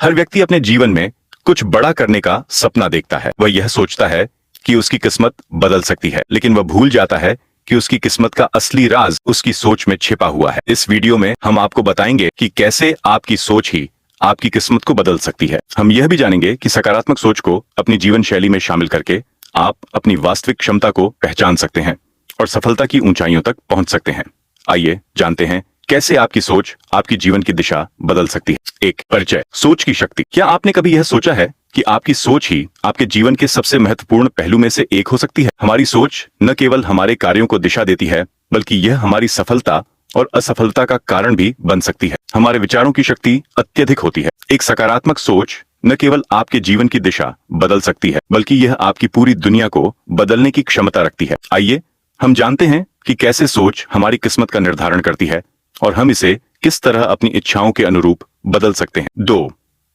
हर व्यक्ति अपने जीवन में कुछ बड़ा करने का सपना देखता है। वह यह सोचता है कि उसकी किस्मत बदल सकती है, लेकिन वह भूल जाता है कि उसकी किस्मत का असली राज उसकी सोच में छिपा हुआ है। इस वीडियो में हम आपको बताएंगे कि कैसे आपकी सोच ही आपकी किस्मत को बदल सकती है। हम यह भी जानेंगे कि सकारात्मक सोच को अपनी जीवन शैली में शामिल करके आप अपनी वास्तविक क्षमता को पहचान सकते हैं और सफलता की ऊंचाइयों तक पहुंच सकते हैं। आइए जानते हैं कैसे आपकी सोच आपकी जीवन की दिशा बदल सकती है। एक परिचय, सोच की शक्ति। क्या आपने कभी यह सोचा है कि आपकी सोच ही आपके जीवन के सबसे महत्वपूर्ण पहलू में से एक हो सकती है? हमारी सोच न केवल हमारे कार्यों को दिशा देती है, बल्कि यह हमारी सफलता और असफलता का कारण भी बन सकती है। हमारे विचारों की शक्ति अत्यधिक होती है। एक सकारात्मक सोच न केवल आपके जीवन की दिशा बदल सकती है, बल्कि यह आपकी पूरी दुनिया को बदलने की क्षमता रखती है। आइए हम जानते हैं कि कैसे सोच हमारी किस्मत का निर्धारण करती है और हम इसे किस तरह अपनी इच्छाओं के अनुरूप बदल सकते हैं। 2.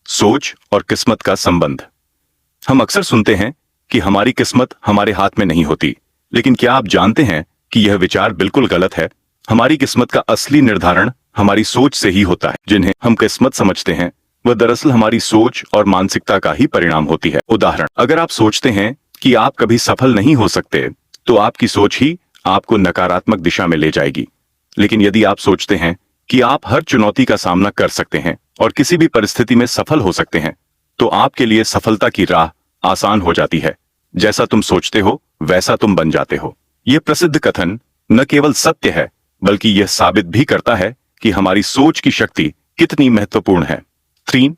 सोच और किस्मत का संबंध। हम अक्सर सुनते हैं कि हमारी किस्मत हमारे हाथ में नहीं होती, लेकिन क्या आप जानते हैं कि यह विचार बिल्कुल गलत है? हमारी किस्मत का असली निर्धारण हमारी सोच से ही होता है। जिन्हें हम किस्मत समझते हैं वह दरअसल हमारी सोच और मानसिकता का ही परिणाम होती है। उदाहरण, अगर आप सोचते हैं कि आप कभी सफल नहीं हो सकते, तो आपकी सोच ही आपको नकारात्मक दिशा में ले जाएगी। लेकिन यदि आप सोचते हैं कि आप हर चुनौती का सामना कर सकते हैं और किसी भी परिस्थिति में सफल हो सकते हैं, तो आपके लिए सफलता की राह आसान हो जाती है। जैसा तुम सोचते हो वैसा तुम बन जाते हो। यह प्रसिद्ध कथन न केवल सत्य है, बल्कि यह साबित भी करता है कि हमारी सोच की शक्ति कितनी महत्वपूर्ण है। 3.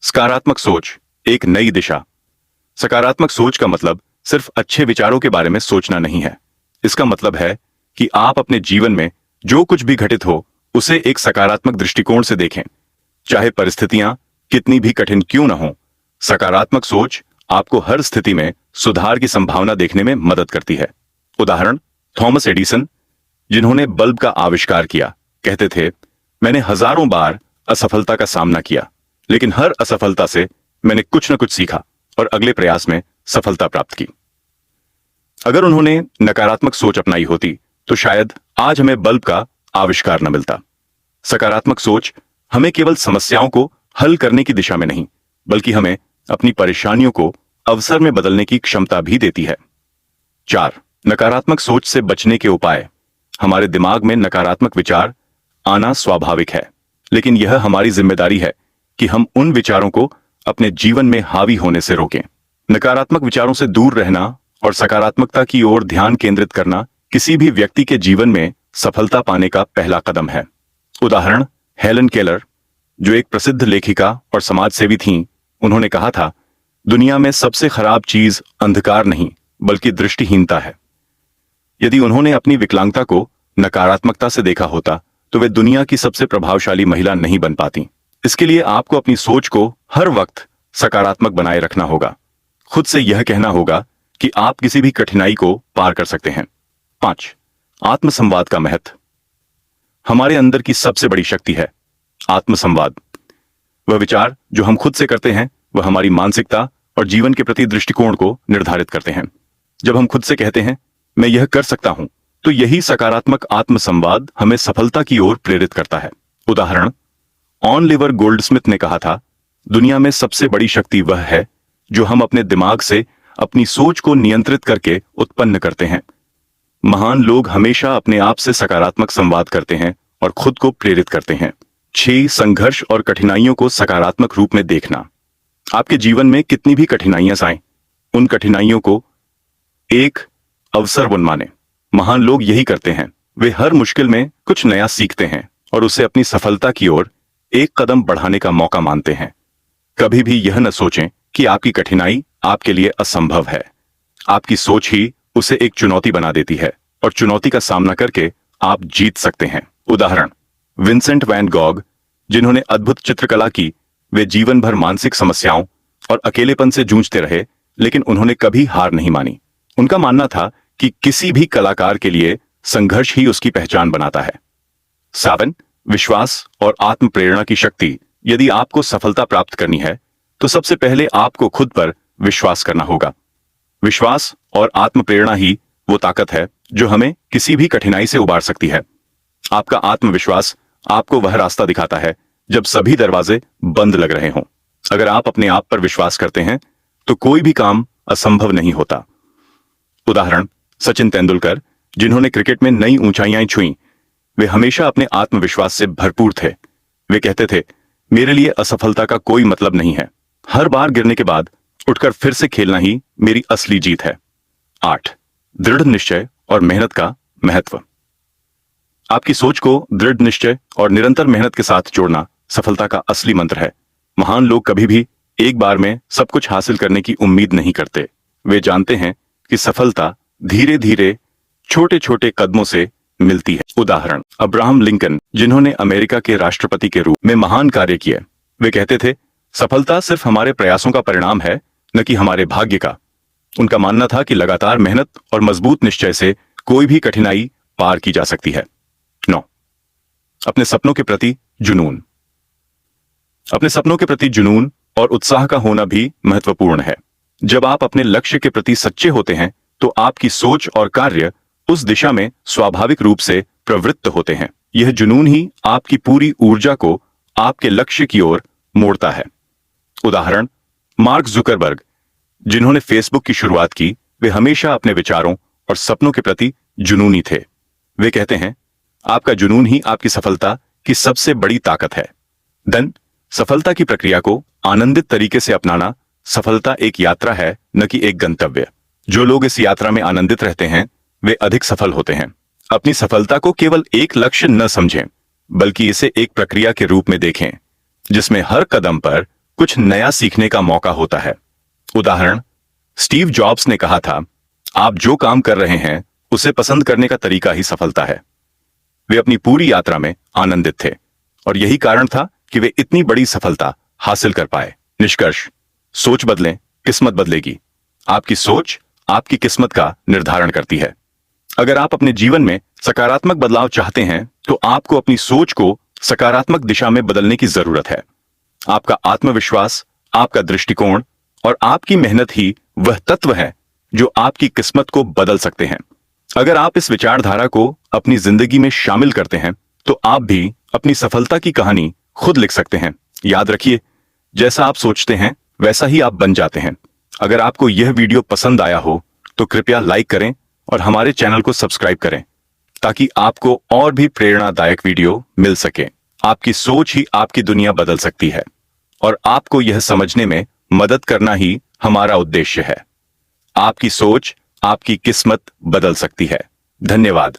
सकारात्मक सोच, एक नई दिशा। सकारात्मक सोच का मतलब सिर्फ अच्छे विचारों के बारे में सोचना नहीं है। इसका मतलब है कि आप अपने जीवन में जो कुछ भी घटित हो उसे एक सकारात्मक दृष्टिकोण से देखें, चाहे परिस्थितियां कितनी भी कठिन क्यों न हो। सकारात्मक सोच आपको हर स्थिति में सुधार की संभावना देखने में मदद करती है। उदाहरण, थॉमस एडिसन, जिन्होंने बल्ब का आविष्कार किया, कहते थे, मैंने हजारों बार असफलता का सामना किया, लेकिन हर असफलता से मैंने कुछ न कुछ सीखा और अगले प्रयास में सफलता प्राप्त की। अगर उन्होंने नकारात्मक सोच अपनाई होती तो शायद आज हमें बल्ब का आविष्कार न मिलता। सकारात्मक सोच हमें केवल समस्याओं को हल करने की दिशा में नहीं, बल्कि हमें अपनी परेशानियों को अवसर में बदलने की क्षमता भी देती है। 4. नकारात्मक सोच से बचने के उपाय। हमारे दिमाग में नकारात्मक विचार आना स्वाभाविक है, लेकिन यह हमारी जिम्मेदारी है कि हम उन विचारों को अपने जीवन में हावी होने से रोकें। नकारात्मक विचारों से दूर रहना और सकारात्मकता की ओर ध्यान केंद्रित करना किसी भी व्यक्ति के जीवन में सफलता पाने का पहला कदम है। उदाहरण, हेलन केलर, जो एक प्रसिद्ध लेखिका और समाजसेवी थीं, उन्होंने कहा था, दुनिया में सबसे खराब चीज अंधकार नहीं बल्कि दृष्टिहीनता है। यदि उन्होंने अपनी विकलांगता को नकारात्मकता से देखा होता तो वे दुनिया की सबसे प्रभावशाली महिला नहीं बन पाती। इसके लिए आपको अपनी सोच को हर वक्त सकारात्मक बनाए रखना होगा। खुद से यह कहना होगा कि आप किसी भी कठिनाई को पार कर सकते हैं। 5. आत्मसंवाद का महत्व। हमारे अंदर की सबसे बड़ी शक्ति है आत्मसंवाद। वह विचार जो हम खुद से करते हैं वह हमारी मानसिकता और जीवन के प्रति दृष्टिकोण को निर्धारित करते हैं। जब हम खुद से कहते हैं मैं यह कर सकता हूं, तो यही सकारात्मक आत्मसंवाद हमें सफलता की ओर प्रेरित करता है। उदाहरण, ऑलिवर गोल्डस्मिथ ने कहा था, दुनिया में सबसे बड़ी शक्ति वह है जो हम अपने दिमाग से अपनी सोच को नियंत्रित करके उत्पन्न करते हैं। महान लोग हमेशा अपने आप से सकारात्मक संवाद करते हैं और खुद को प्रेरित करते हैं। 6. संघर्ष और कठिनाइयों को सकारात्मक रूप में देखना। आपके जीवन में कितनी भी कठिनाइयां आएं, उन कठिनाइयों को एक अवसर बन माने। महान लोग यही करते हैं। वे हर मुश्किल में कुछ नया सीखते हैं और उसे अपनी सफलता की ओर एक कदम बढ़ाने का मौका मानते हैं। कभी भी यह न सोचें कि आपकी कठिनाई आपके लिए असंभव है। आपकी सोच ही उसे एक चुनौती बना देती है और चुनौती का सामना करके आप जीत सकते हैं। उदाहरण, विंसेंट वैन गॉग, जिन्होंने अद्भुत चित्रकला की, वे जीवन भर मानसिक समस्याओं और अकेलेपन से जूझते रहे, लेकिन उन्होंने कभी हार नहीं मानी। उनका मानना था कि किसी भी कलाकार के लिए संघर्ष ही उसकी पहचान बनाता है। 7. विश्वास और आत्म प्रेरणा की शक्ति। यदि आपको सफलता प्राप्त करनी है तो सबसे पहले आपको खुद पर विश्वास करना होगा। विश्वास और आत्म प्रेरणा ही वो ताकत है जो हमें किसी भी कठिनाई से उबार सकती है। आपका आत्मविश्वास आपको वह रास्ता दिखाता है जब सभी दरवाजे बंद लग रहे हों। अगर आप अपने आप पर विश्वास करते हैं तो कोई भी काम असंभव नहीं होता। उदाहरण, सचिन तेंदुलकर, जिन्होंने क्रिकेट में नई ऊंचाइयां छुईं, वे हमेशा अपने आत्मविश्वास से भरपूर थे। वे कहते थे, मेरे लिए असफलता का कोई मतलब नहीं है, हर बार गिरने के बाद उठकर फिर से खेलना ही मेरी असली जीत है। 8. दृढ़ निश्चय और मेहनत का महत्व। आपकी सोच को दृढ़ निश्चय और निरंतर मेहनत के साथ जोड़ना सफलता का असली मंत्र है। महान लोग कभी भी एक बार में सब कुछ हासिल करने की उम्मीद नहीं करते। वे जानते हैं कि सफलता धीरे धीरे छोटे छोटे कदमों से मिलती है। उदाहरण, अब्राहम लिंकन, जिन्होंने अमेरिका के राष्ट्रपति के रूप में महान कार्य किए, वे कहते थे, सफलता सिर्फ हमारे प्रयासों का परिणाम है, न कि हमारे भाग्य का। उनका मानना था कि लगातार मेहनत और मजबूत निश्चय से कोई भी कठिनाई पार की जा सकती है। 9. अपने सपनों के प्रति जुनून। अपने सपनों के प्रति जुनून और उत्साह का होना भी महत्वपूर्ण है। जब आप अपने लक्ष्य के प्रति सच्चे होते हैं तो आपकी सोच और कार्य उस दिशा में स्वाभाविक रूप से प्रवृत्त होते हैं। यह जुनून ही आपकी पूरी ऊर्जा को आपके लक्ष्य की ओर मोड़ता है। उदाहरण, मार्क जुकरबर्ग, जिन्होंने फेसबुक की शुरुआत की, वे हमेशा अपने विचारों और सपनों के प्रति जुनूनी थे। वे कहते हैं, आपका जुनून ही आपकी सफलता की सबसे बड़ी ताकत है। सफलता की प्रक्रिया को आनंदित तरीके से अपनाना। सफलता एक यात्रा है, न कि एक गंतव्य। जो लोग इस यात्रा में आनंदित रहते हैं वे अधिक सफल होते हैं। अपनी सफलता को केवल एक लक्ष्य न समझें, बल्कि इसे एक प्रक्रिया के रूप में देखें, जिसमें हर कदम पर कुछ नया सीखने का मौका होता है। उदाहरण, स्टीव जॉब्स ने कहा था, आप जो काम कर रहे हैं उसे पसंद करने का तरीका ही सफलता है। वे अपनी पूरी यात्रा में आनंदित थे और यही कारण था कि वे इतनी बड़ी सफलता हासिल कर पाए। निष्कर्ष, सोच बदलें, किस्मत बदलेगी। आपकी सोच आपकी किस्मत का निर्धारण करती है। अगर आप अपने जीवन में सकारात्मक बदलाव चाहते हैं तो आपको अपनी सोच को सकारात्मक दिशा में बदलने की जरूरत है। आपका आत्मविश्वास, आपका दृष्टिकोण और आपकी मेहनत ही वह तत्व है जो आपकी किस्मत को बदल सकते हैं। अगर आप इस विचारधारा को अपनी जिंदगी में शामिल करते हैं तो आप भी अपनी सफलता की कहानी खुद लिख सकते हैं। याद रखिए, जैसा आप सोचते हैं वैसा ही आप बन जाते हैं। अगर आपको यह वीडियो पसंद आया हो तो कृपया लाइक करें और हमारे चैनल को सब्सक्राइब करें ताकि आपको और भी प्रेरणादायक वीडियो मिल सके। आपकी सोच ही आपकी दुनिया बदल सकती है और आपको यह समझने में मदद करना ही हमारा उद्देश्य है। आपकी सोच आपकी किस्मत बदल सकती है। धन्यवाद।